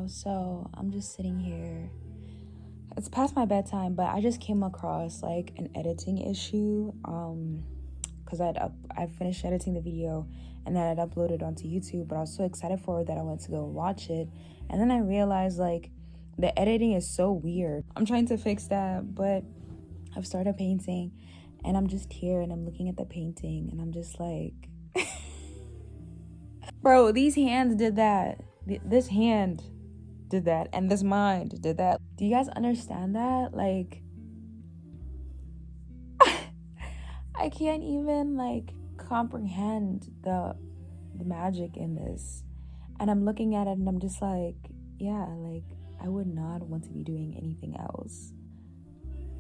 Wow, so I'm just sitting here. It's past my bedtime, but I just came across like an editing issue. Because I finished editing the video and then I'd uploaded onto YouTube, but I was so excited for it that I went to go watch it. And then I realized like the editing is so weird. I'm trying to fix that, but I've started painting and I'm just here and I'm looking at the painting and I'm just like, bro, these hands did that. This hand did that and this mind did that. Do you guys understand that? Like, I can't even like comprehend the magic in this. And I'm looking at it and I'm just like, yeah, like I would not want to be doing anything else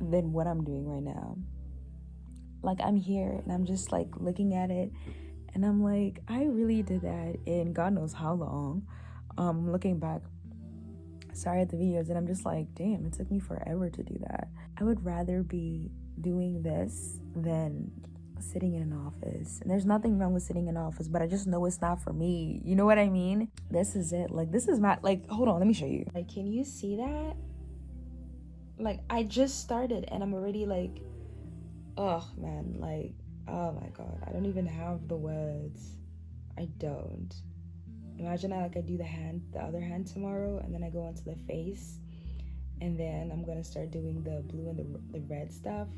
than what I'm doing right now. Like, I'm here and I'm just like looking at it and I'm like, I really did that in God knows how long. Looking back, sorry at the videos, and I'm just like, damn, it took me forever to do that. I would rather be doing this than sitting in an office. And there's nothing wrong with sitting in an office, but I just know it's not for me. You know what I mean? This is it. Like, this is my, like, hold on, let me show you. Like, can you see that? Like, I just started and I'm already like, oh man, like, oh my God, I don't even have the words. I don't. Imagine I do the other hand tomorrow, and then I go onto the face, and then I'm gonna start doing the blue and the red stuff.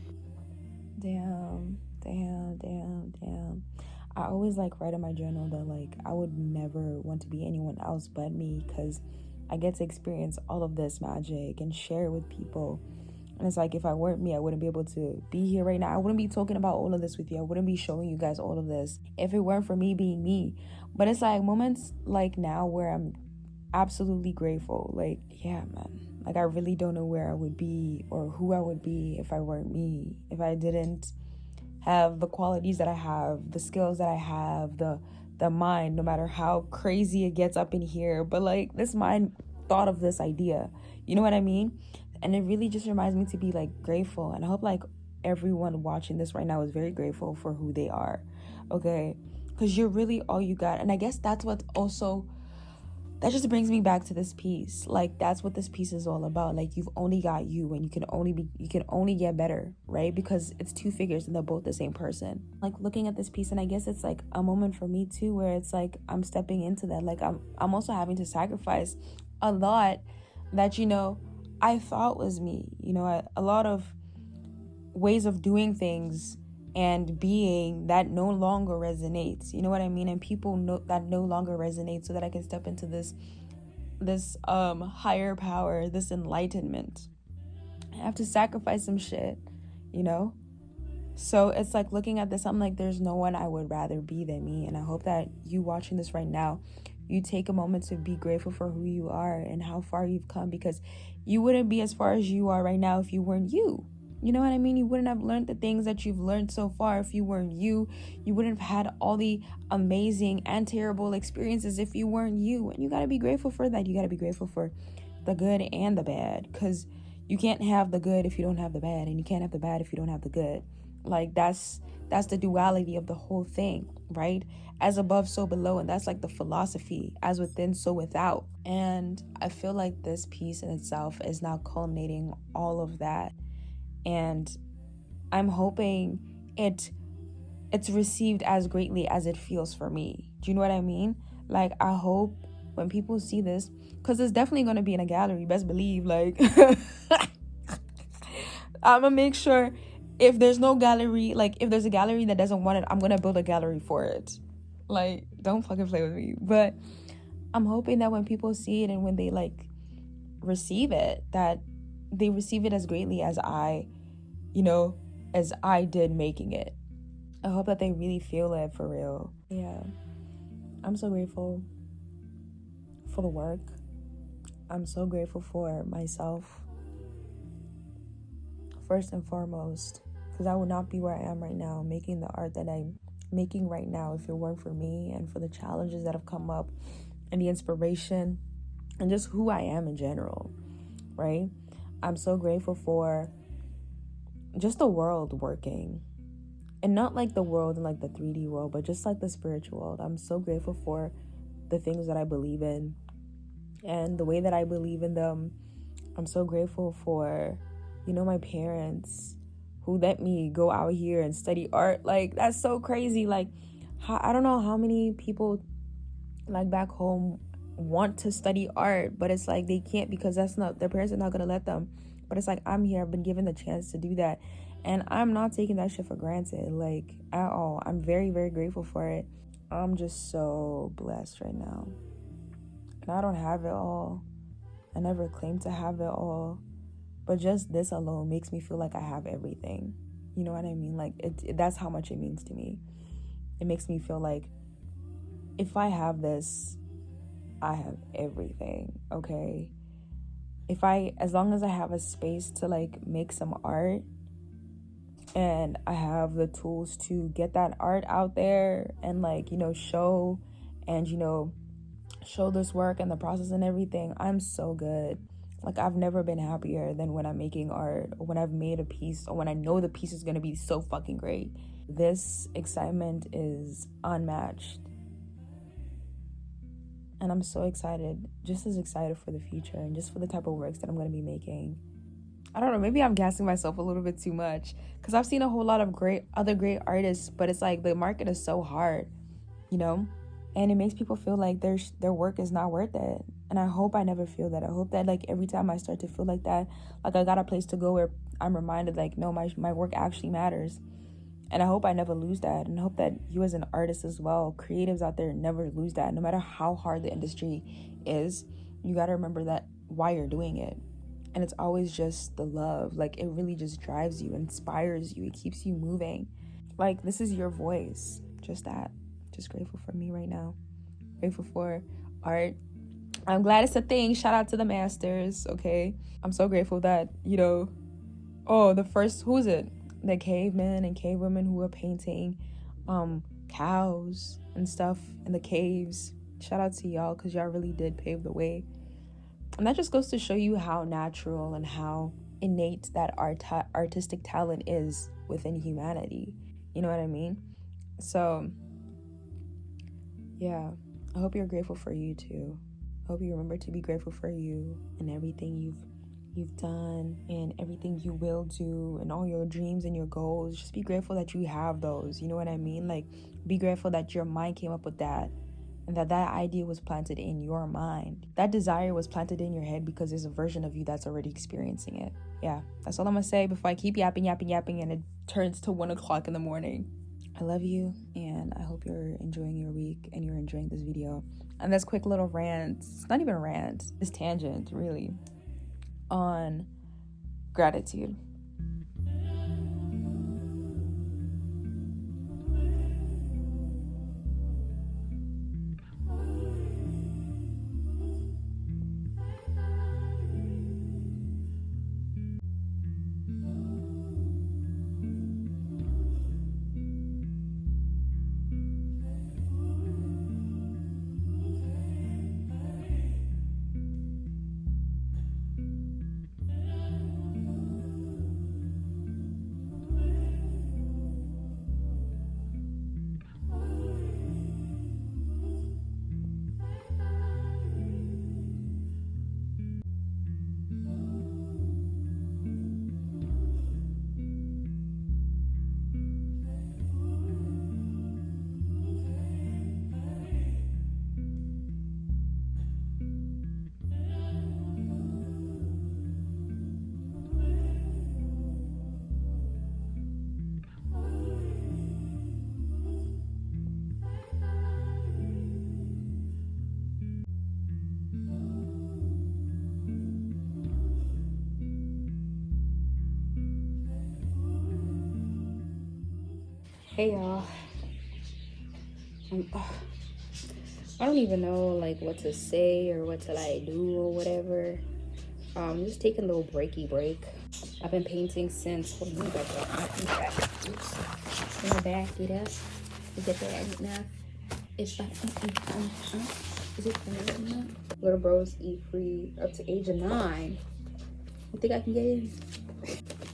Damn. I always like write in my journal that like I would never want to be anyone else but me, because I get to experience all of this magic and share it with people. And it's like, if I weren't me, I wouldn't be able to be here right now. I wouldn't be talking about all of this with you. I wouldn't be showing you guys all of this if it weren't for me being me. But it's like moments like now where I'm absolutely grateful. Like, yeah, man. Like, I really don't know where I would be or who I would be if I weren't me. If I didn't have the qualities that I have, the skills that I have, the mind, no matter how crazy it gets up in here. But like, this mind thought of this idea. You know what I mean? And it really just reminds me to be like grateful. And I hope like everyone watching this right now is very grateful for who they are. Okay? Because you're really all you got. And I guess that's what's also, that just brings me back to this piece. Like, that's what this piece is all about. Like, you've only got you, and you can only get better, right? Because it's two figures and they're both the same person. Like, looking at this piece, and I guess it's like a moment for me too, where it's like I'm stepping into that. Like, I'm also having to sacrifice a lot that, you know, I thought was me. You know, a lot of ways of doing things and being that no longer resonates. You know what I mean? And people know that no longer resonates, so that I can step into this higher power, this enlightenment. I have to sacrifice some shit, you know? So it's like, looking at this, I'm like, there's no one I would rather be than me. And I hope that you watching this right now, you take a moment to be grateful for who you are and how far you've come, because you wouldn't be as far as you are right now if you weren't you. You know what I mean? You wouldn't have learned the things that you've learned so far if you weren't you. You wouldn't have had all the amazing and terrible experiences if you weren't you. And you got to be grateful for that. You got to be grateful for the good and the bad, because you can't have the good if you don't have the bad, and you can't have the bad if you don't have the good. Like, that's the duality of the whole thing, right? As above, so below. And that's like the philosophy, as within, so without. And I feel like this piece in itself is now culminating all of that. And I'm hoping it's received as greatly as it feels for me. Do you know what I mean? Like, I hope when people see this, because it's definitely going to be in a gallery, best believe, like, I'm going to make sure, if there's no gallery, like, if there's a gallery that doesn't want it, I'm going to build a gallery for it. Like, don't fucking play with me. But I'm hoping that when people see it and when they, like, receive it, that they receive it as greatly as I did making it. I hope that they really feel it for real. Yeah. I'm so grateful for the work. I'm so grateful for myself, first and foremost, because I would not be where I am right now, making the art that I'm making right now, if it weren't for me and for the challenges that have come up and the inspiration and just who I am in general, right? I'm so grateful for just the world working, and not like the world in like the 3D world, but just like the spiritual world. I'm so grateful for the things that I believe in and the way that I believe in them. I'm so grateful for, my parents who let me go out here and study art. Like, that's so crazy. Like, I don't know how many people, like, back home want to study art, but it's like they can't because their parents are not going to let them. But it's like, I'm here. I've been given the chance to do that. And I'm not taking that shit for granted, like, at all. I'm very, very grateful for it. I'm just so blessed right now. And I don't have it all. I never claimed to have it all. But just this alone makes me feel like I have everything. You know what I mean? Like, that's how much it means to me. It makes me feel like if I have this, I have everything, okay? As long as I have a space to, like, make some art, and I have the tools to get that art out there and, like, show and, show this work and the process and everything, I'm so good. Like, I've never been happier than when I'm making art, or when I've made a piece, or when I know the piece is going to be so fucking great. This excitement is unmatched. And I'm so excited, just as excited for the future and just for the type of works that I'm going to be making. I don't know, maybe I'm gassing myself a little bit too much, because I've seen a whole lot of other great artists, but it's like the market is so hard, and it makes people feel like their work is not worth it. And I hope I never feel that. I hope that, like, every time I start to feel like that, like, I got a place to go where I'm reminded, like, no, my work actually matters. And I hope I never lose that. And I hope that you as an artist as well, creatives out there, never lose that. No matter how hard the industry is, you got to remember that why you're doing it. And it's always just the love. Like, it really just drives you, inspires you. It keeps you moving. Like, this is your voice. Just that. Just grateful for me right now. Grateful for art. I'm glad it's a thing. Shout out to the masters, okay? I'm so grateful that, who's it? The cavemen and cavewomen who were painting cows and stuff in the caves. Shout out to y'all, because y'all really did pave the way. And that just goes to show you how natural and how innate that artistic talent is within humanity. You know what I mean? So, yeah, I hope you're grateful for you too. I hope you remember to be grateful for you and everything you've done and everything you will do and all your dreams and your goals. Just be grateful that you have those. You know what I mean? Like, be grateful that your mind came up with that, and that idea was planted in your mind. That desire was planted in your head because there's a version of you that's already experiencing it. Yeah, that's all I'm gonna say before I keep yapping and it turns to 1 o'clock in the morning. I love you, and I hope you're enjoying your week and you're enjoying this video. And this quick little rant, it's not even a rant, this tangent, really, on gratitude. Hey y'all, I don't even know like what to say or what to like do or whatever. I'm just taking a little break. I've been painting since, what do you mean by that? Oops, I'm gonna back it up. Get that enough. Is it enough? Little bros eat free up to age of 9. You think I can get in?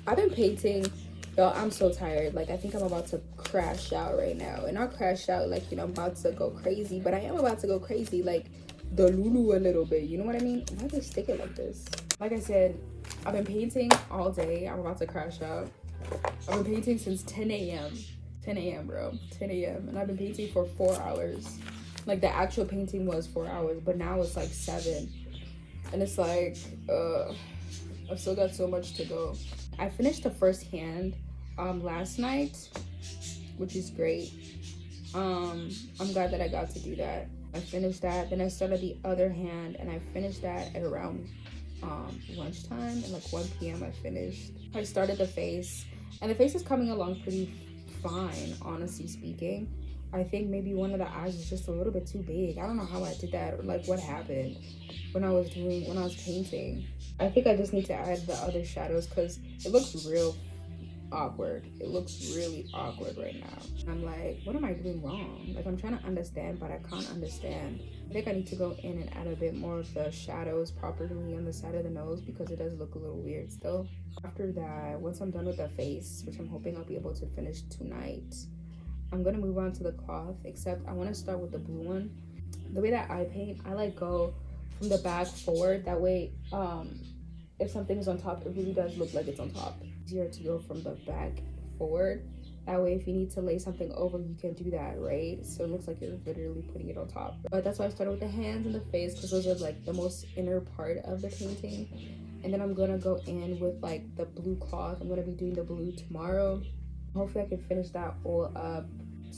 I've been painting. Y'all, I'm so tired. Like, I think I'm about to crash out right now. And not crash out like, I'm about to go crazy. But I am about to go crazy. Like, the Lulu a little bit, you know what I mean? Why do they stick it like this? Like I said, I've been painting all day. I'm about to crash out. I've been painting since 10 a.m. 10 a.m. bro, 10 a.m. and I've been painting for 4 hours. Like the actual painting was 4 hours, but now it's like 7. And it's like, I've still got so much to go. I finished the first hand last night, which is great. I'm glad that I got to do that. I finished that, then I started the other hand, and I finished that at around lunchtime, and like 1 p.m. I finished. I started the face, and the face is coming along pretty fine, honestly speaking. I think maybe one of the eyes is just a little bit too big. I don't know how I did that, or like what happened when I was painting. I think I just need to add the other shadows because it looks real awkward. It looks really awkward right now. I'm like, what am I doing wrong? Like, I'm trying to understand, but I can't understand. I think I need to go in and add a bit more of the shadows properly on the side of the nose because it does look a little weird still. After that, once I'm done with the face, which I'm hoping I'll be able to finish tonight, I'm gonna move on to the cloth, except I want to start with the blue one. The way that I paint, I like go from the back forward. That way, if something's on top, it really does look like it's on top. Easier to go from the back forward. That way, if you need to lay something over, you can do that, right? So it looks like you're literally putting it on top. But that's why I started with the hands and the face because those are like the most inner part of the painting. And then I'm gonna go in with like the blue cloth. I'm gonna be doing the blue tomorrow. Hopefully I can finish that all up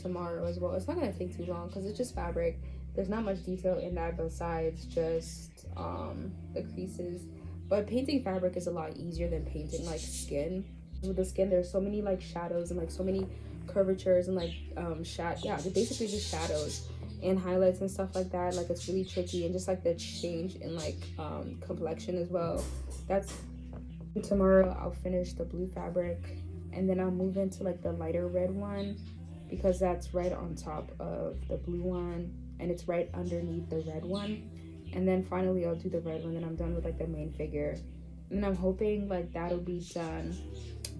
tomorrow as well. It's not gonna take too long because it's just fabric. There's not much detail in that besides just the creases. But painting fabric is a lot easier than painting like skin. With the skin, there's so many like shadows and like so many curvatures and like they're basically just shadows and highlights and stuff like that. Like it's really tricky, and just like the change in like complexion as well. That's tomorrow. I'll finish the blue fabric, and then I'll move into like the lighter red one because that's right on top of the blue one and it's right underneath the red one. And then finally I'll do the red one, and I'm done with like the main figure. And I'm hoping like that'll be done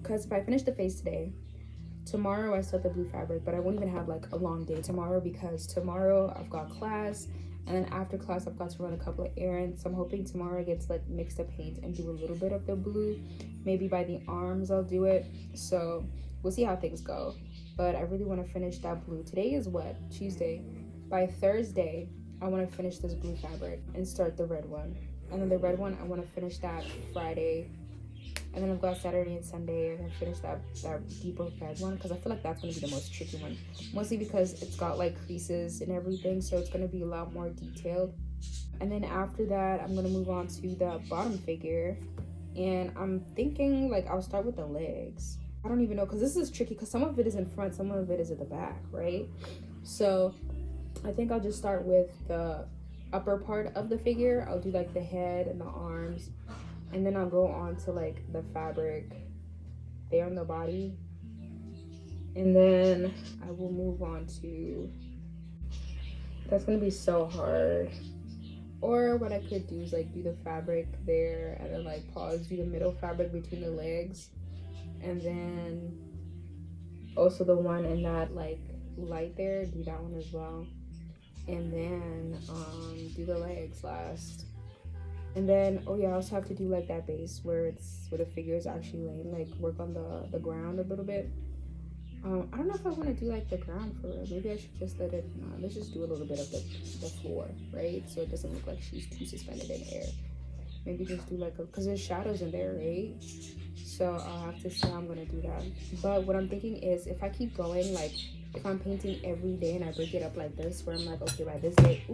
because if I finish the face today, tomorrow I start the blue fabric, but I won't even have like a long day tomorrow because tomorrow I've got class, and then after class I've got to run a couple of errands. So I'm hoping tomorrow I get to like mix the paint and do a little bit of the blue. Maybe by the arms I'll do it. So we'll see how things go. But I really want to finish that blue. Today is what? Tuesday. By Thursday, I want to finish this blue fabric and start the red one. And then the red one, I want to finish that Friday. And then I've got Saturday and Sunday, and then finish that deeper red one because I feel like that's going to be the most tricky one. Mostly because it's got like creases and everything, so it's going to be a lot more detailed. And then after that, I'm going to move on to the bottom figure. And I'm thinking like I'll start with the legs. I don't even know because this is tricky because some of it is in front, some of it is at the back, right? So I think I'll just start with the upper part of the figure. I'll do like the head and the arms, and then I'll go on to like the fabric there on the body, and then I will move on to, that's gonna be so hard. Or what I could do is like do the fabric there and then like pause, do the middle fabric between the legs, and then also the one in that like light there, do that one as well, and then do the legs last. And then oh yeah, I also have to do like that base where the figure is actually laying, like work on the ground a little bit. I don't know if I want to do like the ground for her. Maybe I should just let's just do a little bit of the floor, right? So it doesn't look like she's too suspended in air. Maybe just do like because there's shadows in there, right? So I'll have to see how I'm gonna do that. But what I'm thinking is if I keep going, like if I'm painting every day and I break it up like this, where I'm like, okay, by this day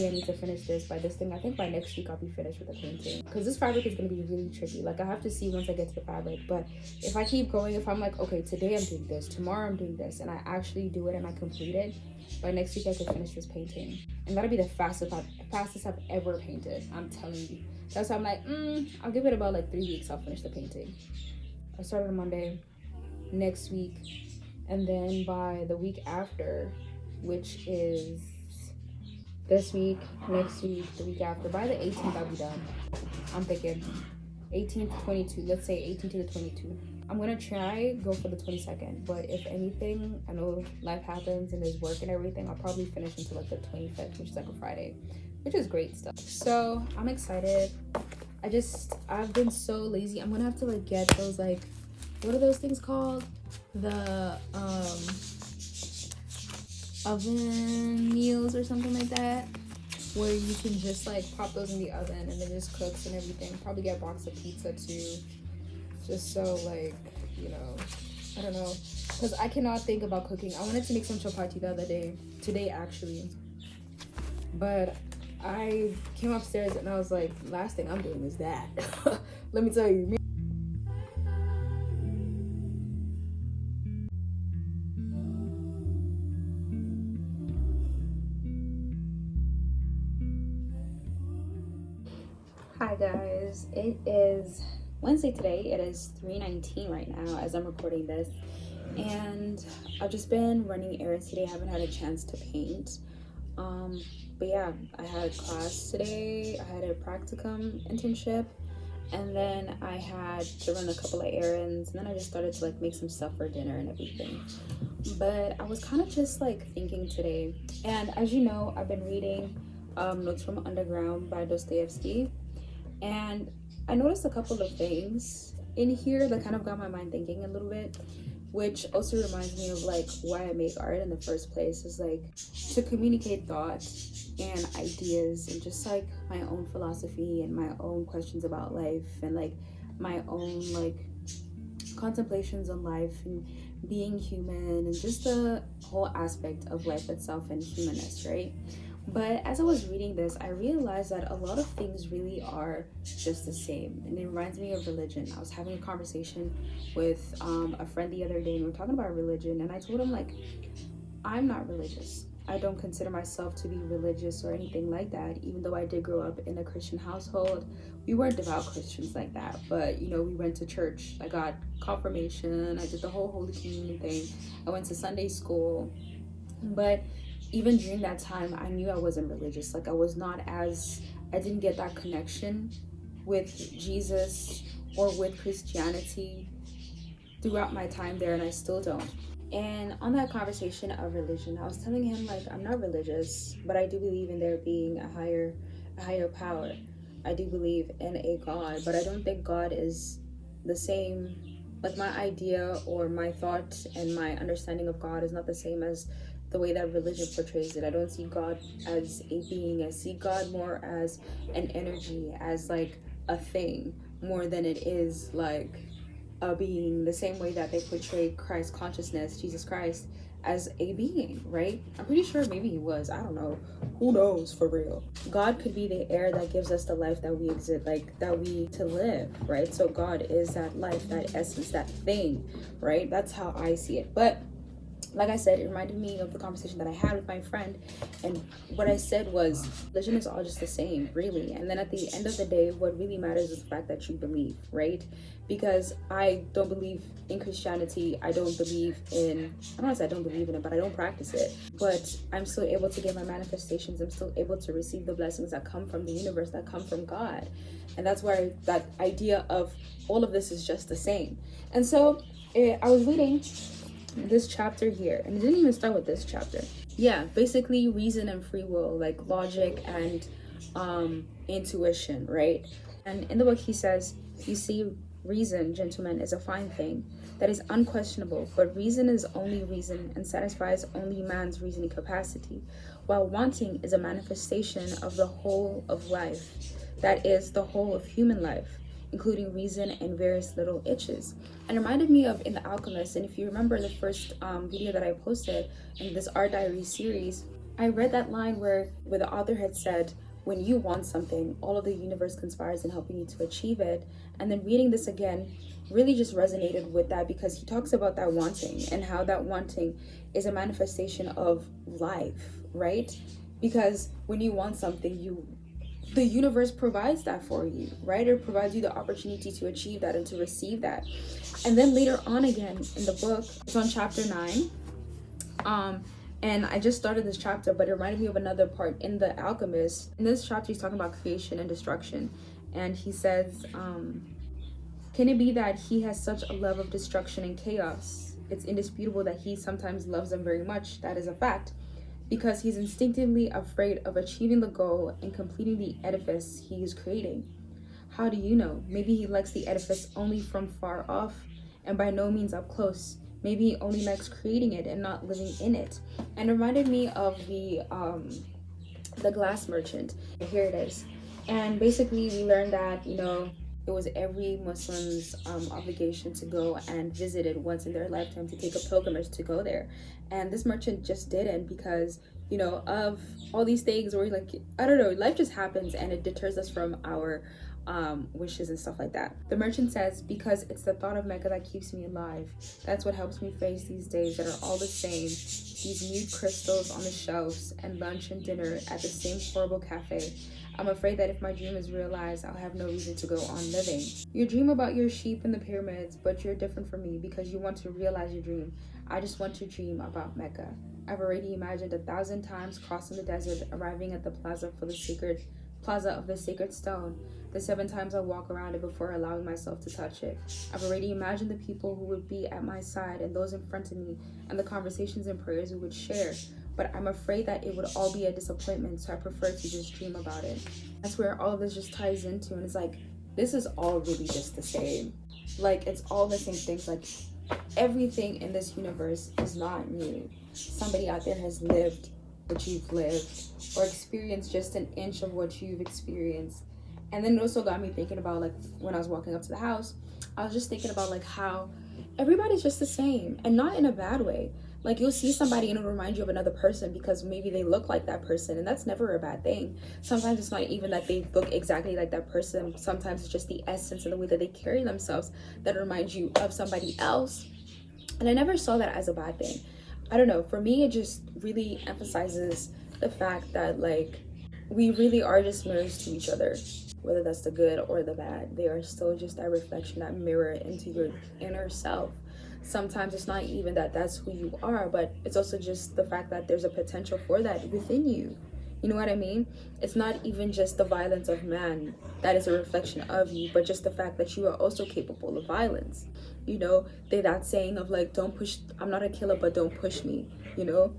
I need to finish this. By this thing, I think by next week I'll be finished with the painting. Because this fabric is going to be really tricky. Like, I have to see once I get to the fabric. But if I keep going, if I'm like, okay, today I'm doing this, tomorrow I'm doing this, and I actually do it and I complete it, by next week I can finish this painting. And that'll be the fastest I've ever painted. I'm telling you. That's why I'm like, I'll give it about like 3 weeks. I'll finish the painting. I started on Monday, next week, and then by the week after, which is this week, next week, the week after, by the 18th I'll be done. I'm thinking 18th to 22. Let's say 18th to the 22. I'm gonna try go for the 22nd, but if anything, I know life happens and there's work and everything, I'll probably finish until like the 25th, which is like a Friday, which is great stuff. So I'm excited. I've been so lazy. I'm gonna have to like get those, like, what are those things called? The oven meals or something like that, where you can just like pop those in the oven and then just cooks and everything. Probably get a box of pizza too, just so, like, you know, I don't know, because I cannot think about cooking. I wanted to make some chapati the other day, today actually, but I came upstairs and I was like, last thing I'm doing is that. Let me tell you. Hi guys, it is Wednesday today. It is 3:19 right now as I'm recording this, and I've just been running errands today. I haven't had a chance to paint, but yeah, I had class today. I had a practicum internship, and then I had to run a couple of errands, and then I just started to like make some stuff for dinner and everything. But I was kind of just like thinking today, and as you know, I've been reading Notes from Underground by Dostoevsky. And I noticed a couple of things in here that kind of got my mind thinking a little bit, which also reminds me of like why I make art in the first place, is like to communicate thoughts and ideas and just like my own philosophy and my own questions about life and like my own like contemplations on life and being human and just the whole aspect of life itself and humanness, right? But as I was reading this, I realized that a lot of things really are just the same. And it reminds me of religion. I was having a conversation with a friend the other day, and we were talking about religion. And I told him, like, I'm not religious. I don't consider myself to be religious or anything like that, even though I did grow up in a Christian household. We weren't devout Christians like that, but, you know, we went to church. I got confirmation. I did the whole Holy Communion thing. I went to Sunday school. But even during that time, I knew I wasn't religious. Like, I didn't get that connection with Jesus or with Christianity throughout my time there, and I still don't. And on that conversation of religion, I was telling him, like, I'm not religious, but I do believe in there being a higher power. I do believe in a God, but I don't think God is the same. Like, my idea or my thought and my understanding of God is not the same as the way that religion portrays it. I don't see God as a being. I see God more as an energy, as like a thing, more than it is like a being, the same way that they portray Christ consciousness, Jesus Christ, as a being, right? I'm pretty sure maybe he was, I don't know, who knows, for real. God could be the air that gives us the life that we exist, like that we to live, right? So God is that life, that essence, that thing, right? That's how I see it. But like I said, it reminded me of the conversation that I had with my friend, and what I said was, religion is all just the same, really. And then at the end of the day, what really matters is the fact that you believe, right? Because I don't believe in Christianity. I don't want to say I don't believe in it, but I don't practice it. But I'm still able to get my manifestations. I'm still able to receive the blessings that come from the universe, that come from God. And that's where that idea of all of this is just the same. And so I was reading this chapter here, and it didn't even start with this chapter. Yeah, basically reason and free will, like logic and intuition, right? And in the book he says, you see, reason, gentlemen, is a fine thing that is unquestionable, but reason is only reason and satisfies only man's reasoning capacity, while wanting is a manifestation of the whole of life, that is, the whole of human life, including reason and various little itches. And it reminded me of in The Alchemist. And if you remember the first video that I posted in this art diary series, I read that line where the author had said, when you want something, all of the universe conspires in helping you to achieve it. And then reading this again really just resonated with that, because he talks about that wanting and how that wanting is a manifestation of life, right? Because when you want something, the universe provides that for you, right? It provides you the opportunity to achieve that and to receive that. And then later on again in the book, it's on chapter 9. And I just started this chapter, but it reminded me of another part in The Alchemist. In this chapter, he's talking about creation and destruction. And he says, Can it be that he has such a love of destruction and chaos? It's indisputable that he sometimes loves them very much. That is a fact. Because he's instinctively afraid of achieving the goal and completing the edifice he is creating. How do you know? Maybe he likes the edifice only from far off and by no means up close. Maybe he only likes creating it and not living in it. And it reminded me of the glass merchant. Here it is. And basically we learned that, you know, it was every Muslim's obligation to go and visit it once in their lifetime, to take a pilgrimage to go there. And this merchant just didn't because, you know, of all these things where like, I don't know, life just happens and it deters us from our wishes and stuff like that. The merchant says, because it's the thought of Mecca that keeps me alive. That's what helps me face these days that are all the same. These mute crystals on the shelves and lunch and dinner at the same horrible cafe. I'm afraid that if my dream is realized, I'll have no reason to go on living. You dream about your sheep in the pyramids, but you're different from me because you want to realize your dream. I just want to dream about Mecca. I've already imagined 1,000 times crossing the desert, arriving at the plaza of the sacred stone. The 7 times I walk around it before allowing myself to touch it. I've already imagined the people who would be at my side and those in front of me and the conversations and prayers we would share. But I'm afraid that it would all be a disappointment, so I prefer to just dream about it. That's where all of this just ties into, and it's like, this is all really just the same. Like, it's all the same things. Like, everything in this universe is not new. Somebody out there has lived what you've lived or experienced just an inch of what you've experienced. And then it also got me thinking about, like, when I was walking up to the house, I was just thinking about, like, how everybody's just the same, and not in a bad way. Like, you'll see somebody and it'll remind you of another person because maybe they look like that person, and that's never a bad thing. Sometimes it's not even that they look exactly like that person. Sometimes it's just the essence and the way that they carry themselves that reminds you of somebody else. And I never saw that as a bad thing. I don't know. For me, it just really emphasizes the fact that, like, we really are just mirrors to each other. Whether that's the good or the bad, they are still just that reflection, that mirror into your inner self. Sometimes it's not even that that's who you are, but it's also just the fact that there's a potential for that within you. You know what I mean? It's not even just the violence of man that is a reflection of you, but just the fact that you are also capable of violence. You know, that saying of, like, don't push, I'm not a killer, but don't push me, you know?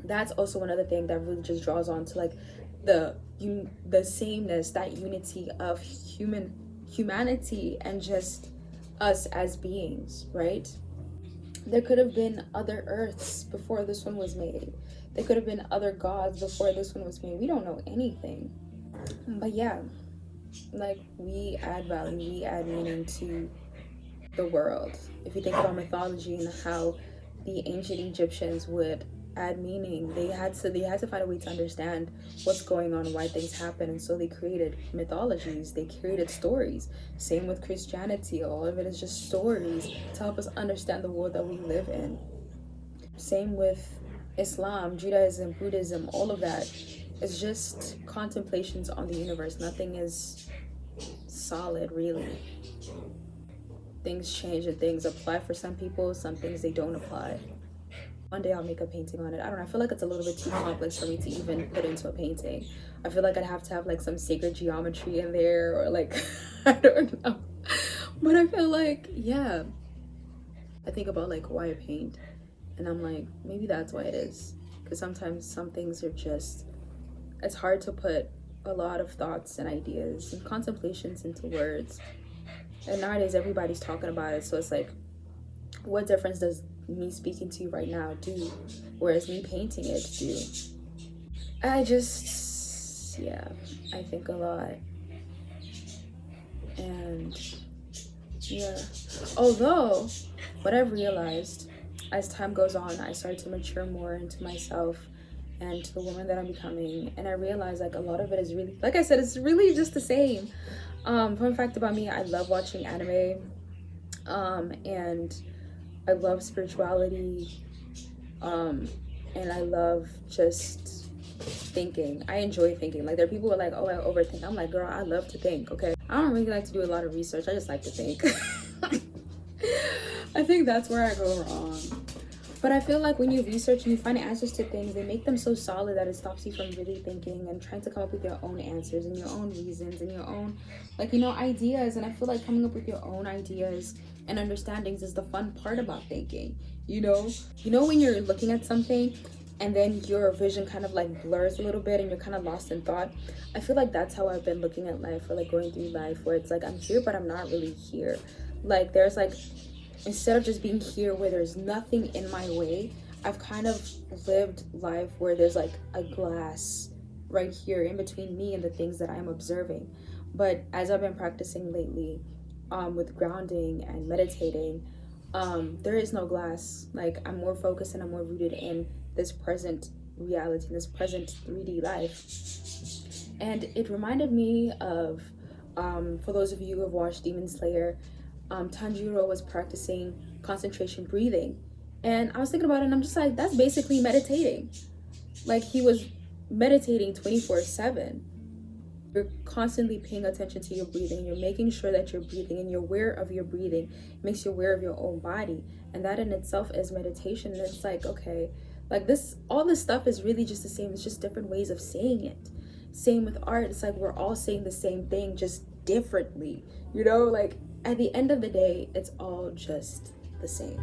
That's also another thing that really just draws on to, like, the sameness, that unity of humanity and just us as beings, right? There could have been other earths before this one was made. There could have been other gods before this one was made. We don't know anything. But yeah, like, we add value, we add meaning to the world. If you think about mythology and how the ancient Egyptians would add meaning, they had to find a way to understand what's going on and why things happen, and so they created mythologies, they created stories. Same with Christianity, all of it is just stories to help us understand the world that we live in. Same with Islam, Judaism, Buddhism, all of that is just contemplations on the universe. Nothing is solid, really. Things change and things apply for some people, some things they don't apply. One day I'll make a painting on it. I don't know, I feel like it's a little bit too complex for me to even put into a painting. I feel like I'd have to have, like, some sacred geometry in there, or, like, I don't know. But I feel like, yeah. I think about, like, why I paint, and I'm like, maybe that's why it is. Because sometimes some things are just, it's hard to put a lot of thoughts and ideas and contemplations into words. And nowadays everybody's talking about it, so it's like, what difference does me speaking to you right now do, whereas me painting it do? I just, yeah, I think a lot. And yeah, although what I've realized as time goes on, I start to mature more into myself and to the woman that I'm becoming, and I realize, like, a lot of it is really, like I said, it's really just the same. Fun fact about me, I love watching anime, and I love spirituality, and I love just thinking. I enjoy thinking. Like, there are people who are like, oh, I overthink. I'm like, girl, I love to think, okay? I don't really like to do a lot of research. I just like to think. I think that's where I go wrong. But I feel like when you research and you find answers to things, they make them so solid that it stops you from really thinking and trying to come up with your own answers and your own reasons and your own, like, you know, ideas. And I feel like coming up with your own ideas and understandings is the fun part about thinking, you know? You know, when you're looking at something and then your vision kind of like blurs a little bit and you're kind of lost in thought. I feel like that's how I've been looking at life, or like going through life, where it's like I'm here but I'm not really here. Like there's like, instead of just being here where there's nothing in my way, I've kind of lived life where there's like a glass right here in between me and the things that I'm observing. But as I've been practicing lately, with grounding and meditating, there is no glass. Like I'm more focused and I'm more rooted in this present reality, this present 3D life. And it reminded me of, for those of you who have watched Demon Slayer, Tanjiro was practicing concentration breathing. And I was thinking about it and I'm just like, that's basically meditating. Like he was meditating 24/7. You're constantly paying attention to your breathing. You're making sure that you're breathing and you're aware of your breathing. It makes you aware of your own body. And that in itself is meditation. And it's like, okay, like this, all this stuff is really just the same. It's just different ways of saying it. Same with art. It's like we're all saying the same thing, just differently. You know, like at the end of the day, it's all just the same.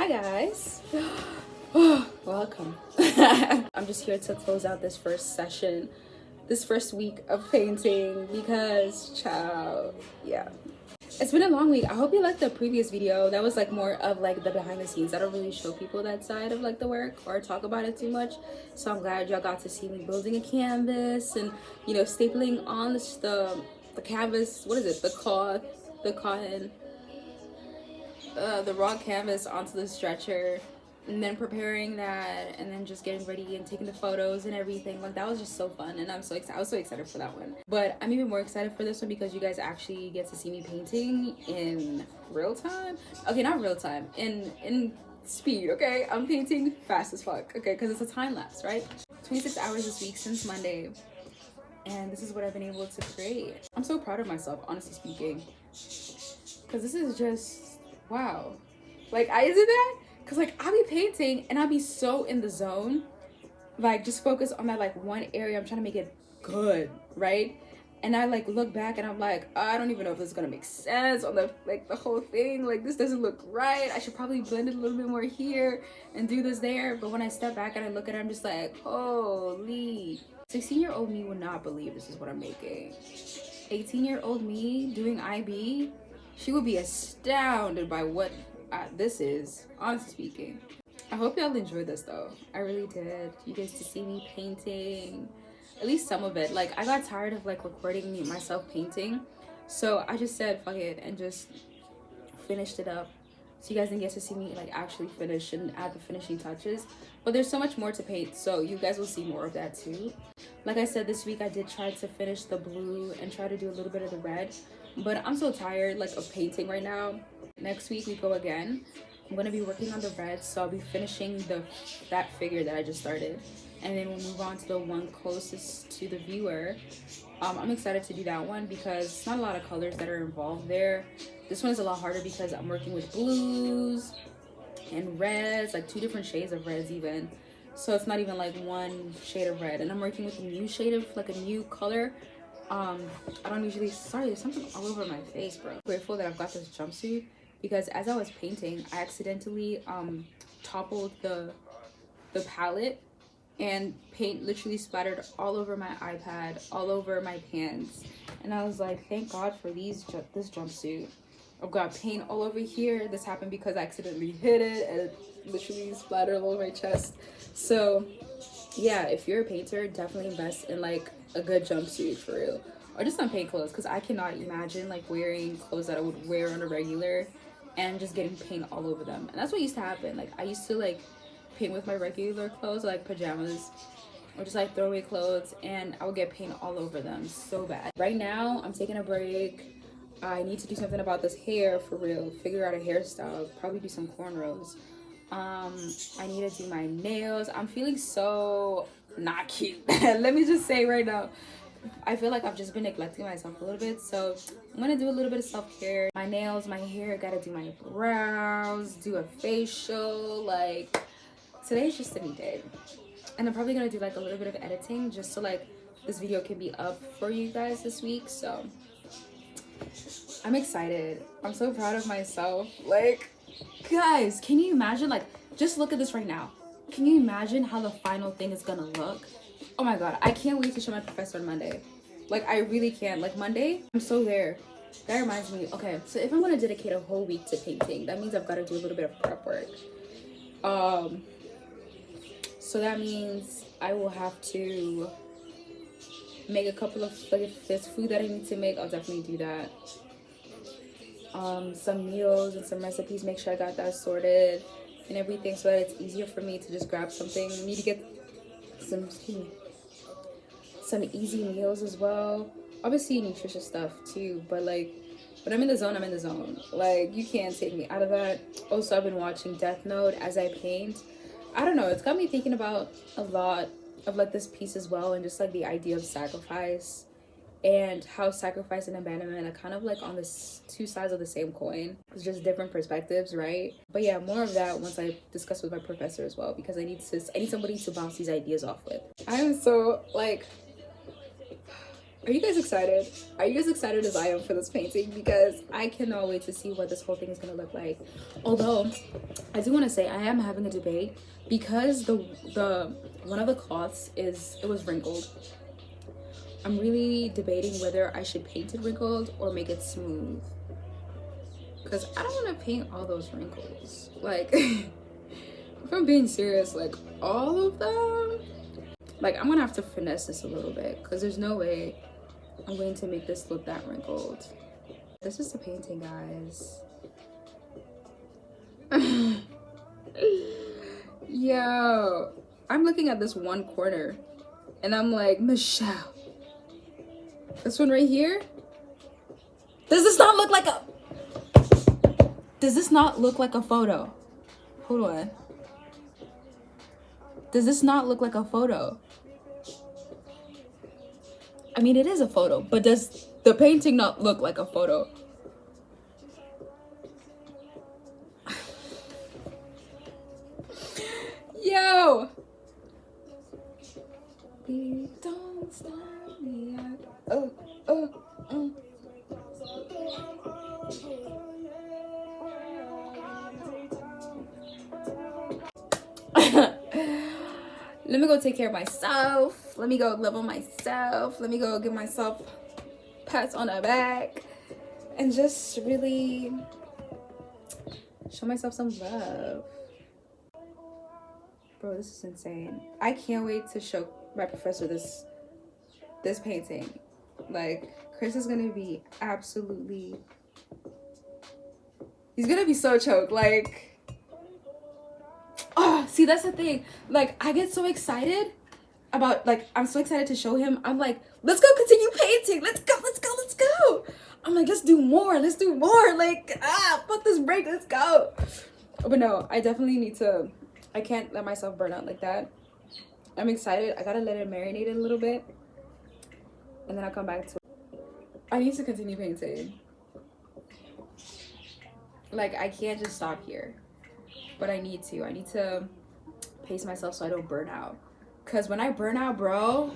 Hi guys. Welcome. I'm just here to close out this first session, this first week of painting because child, yeah. It's been a long week. I hope you liked the previous video. That was like more of like the behind the scenes. I don't really show people that side of like the work or talk about it too much. So I'm glad y'all got to see me building a canvas and, you know, stapling on the canvas. What is it? The cotton, the raw canvas onto the stretcher, and then preparing that, and then just getting ready and taking the photos and everything. Like that was just so fun, and I was so excited for that one. But I'm even more excited for this one because you guys actually get to see me painting in real time. Okay, not real time, in speed. Okay, I'm painting fast as fuck. Okay, because it's a time lapse, right? 26 hours this week since Monday, and this is what I've been able to create. I'm so proud of myself, honestly speaking, because this is just wow. Like I did that because like I'll be painting and I'll be so in the zone, like just focus on that like one area. I'm trying to make it good, right? And I like look back and I'm like, oh, I don't even know if this is gonna make sense on the like the whole thing. Like this doesn't look right. I should probably blend it a little bit more here and do this there. But when I step back and I look at it, I'm just like, holy. 16-year-old me would not believe this is what I'm making. 18-year-old me doing IB, she would be astounded by what this is, honestly speaking. I hope y'all enjoyed this though. I really did. You guys to see me painting, at least some of it. Like I got tired of like recording myself painting, so I just said fuck it and just finished it up, so you guys didn't get to see me like actually finish and add the finishing touches. But there's so much more to paint, so you guys will see more of that too. Like I said, this week I did try to finish the blue and try to do a little bit of the red, but I'm so tired like of painting right now. Next week we go again. I'm gonna be working on the red, so I'll be finishing that figure that I just started, and then we'll move on to the one closest to the viewer. I'm excited to do that one because it's not a lot of colors that are involved there. This one is a lot harder because I'm working with blues and reds, like 2 different shades of reds even. So it's not even like one shade of red, and I'm working with a new shade of like a new color. I don't usually, sorry, there's something all over my face, bro. I'm grateful that I've got this jumpsuit because as I was painting, I accidentally toppled the palette, and paint literally splattered all over my iPad, all over my pants. And I was like, thank God for this jumpsuit. I've got paint all over here. This happened because I accidentally hit it and it literally splattered all over my chest. So yeah, if you're a painter, definitely invest in like a good jumpsuit for real, or just some paint clothes, because I cannot imagine like wearing clothes that I would wear on a regular and just getting paint all over them. And that's what used to happen. Like I used to like paint with my regular clothes, like pajamas or just like throwaway clothes, and I would get paint all over them so bad. Right now I'm taking a break. I need to do something about this hair for real, figure out a hairstyle, probably do some cornrows. I need to do my nails. I'm feeling so not cute. Let me just say right now, I feel like I've just been neglecting myself a little bit, so I'm gonna do a little bit of self-care. My nails, my hair, gotta do my brows, do a facial. Like today's just a me day, and I'm probably gonna do like a little bit of editing just so like this video can be up for you guys this week. So I'm excited. I'm so proud of myself. Like guys, can you imagine, like just look at this right now. Can you imagine how the final thing is gonna look? Oh my god, I can't wait to show my professor on Monday. Like I really can't. Like Monday, I'm so there. That reminds me, okay, so if I'm gonna dedicate a whole week to painting, that means I've got to do a little bit of prep work. So that means I will have to make a couple of, like if there's food that I need to make, I'll definitely do that. Some meals and some recipes, make sure I got that sorted and everything so that it's easier for me to just grab something. I need to get some easy meals as well. Obviously nutritious stuff too, but like when I'm in the zone, I'm in the zone. Like you can't take me out of that. Also, I've been watching Death Note as I paint. I don't know, it's got me thinking about a lot of like this piece as well, and just like the idea of sacrifice and how sacrifice and abandonment are kind of like on this 2 sides of the same coin. It's just different perspectives, right? But yeah, more of that once I discuss with my professor as well, because I need somebody to bounce these ideas off with. I am so like, Are you guys excited? Are you as excited as I am for this painting? Because I cannot wait to see what this whole thing is gonna look like. Although I do want to say I am having a debate because the one of the cloths was wrinkled. I'm really debating whether I should paint it wrinkled or make it smooth, because I don't want to paint all those wrinkles. Like, if I'm being serious, like all of them, like I'm gonna have to finesse this a little bit, because there's no way I'm going to make this look that wrinkled. This is the painting, guys. Yo, I'm looking at this one corner and I'm like, Michelle, this one right here, does this not look like a photo? Hold on. Does this not look like a photo? I mean, it is a photo, but does the painting not look like a photo? Yo! Don't stop me. Let me go take care of myself. Let me go love on myself. Let me go give myself pats on the back and just really show myself some love. Bro, this is insane. I can't wait to show my professor this painting. Like, Chris is gonna be absolutely, he's gonna be so choked. Like, oh, see, that's the thing. Like, I get so excited about, like, I'm so excited to show him. I'm like, let's go continue painting. Let's go, let's go, let's go. I'm like, let's do more. Let's do more. Like, fuck this break. Let's go. But no, I definitely need to, I can't let myself burn out like that. I'm excited. I gotta let it marinate a little bit. And then I'll come back to it. I need to continue painting. Like, I can't just stop here. But I need to pace myself so I don't burn out. Because when I burn out, bro,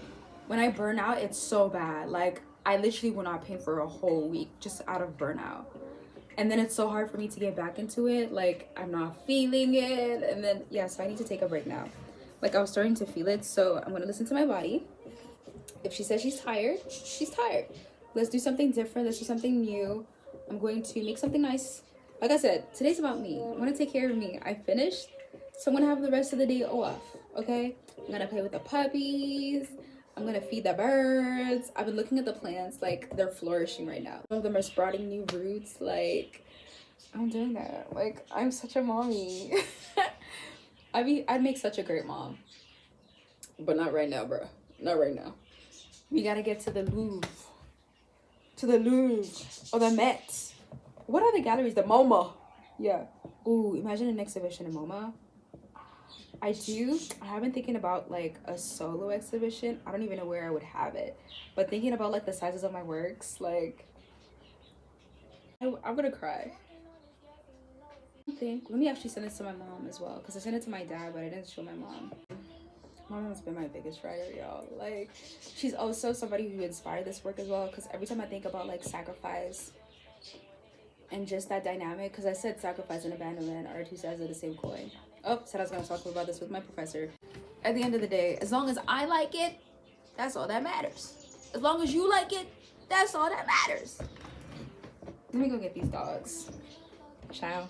it's so bad. Like, I literally will not paint for a whole week just out of burnout. And then it's so hard for me to get back into it. Like, I'm not feeling it. And then, yeah, so I need to take a break now. Like, I was starting to feel it. So I'm going to listen to my body. If she says she's tired, she's tired. Let's do something different. Let's do something new. I'm going to make something nice. Like I said, today's about me. I want to take care of me. I finished. So I'm going to have the rest of the day off. Okay? I'm going to play with the puppies. I'm going to feed the birds. I've been looking at the plants. Like, they're flourishing right now. Some of them are sprouting new roots. Like, I'm doing that. Like, I'm such a mommy. I'd make such a great mom. But not right now, bro. Not right now. We got to get to the Louvre. To the Louvre. Or the Met. What are the galleries? The MoMA. Yeah. Ooh, imagine an exhibition in MoMA. I have been thinking about like a solo exhibition. I don't even know where I would have it. But thinking about like the sizes of my works, like, I'm gonna cry. Let me actually send this to my mom as well. Because I sent it to my dad, but I didn't show my mom. My mom's been my biggest writer, y'all. Like, she's also somebody who inspired this work as well. Because every time I think about like sacrifice and just that dynamic, because I said sacrifice and abandonment are two sides of the same coin. Oh, said I was going to talk about this with my professor. At the end of the day, as long as I like it, that's all that matters. As long as you like it, that's all that matters. Let me go get these dogs. Ciao.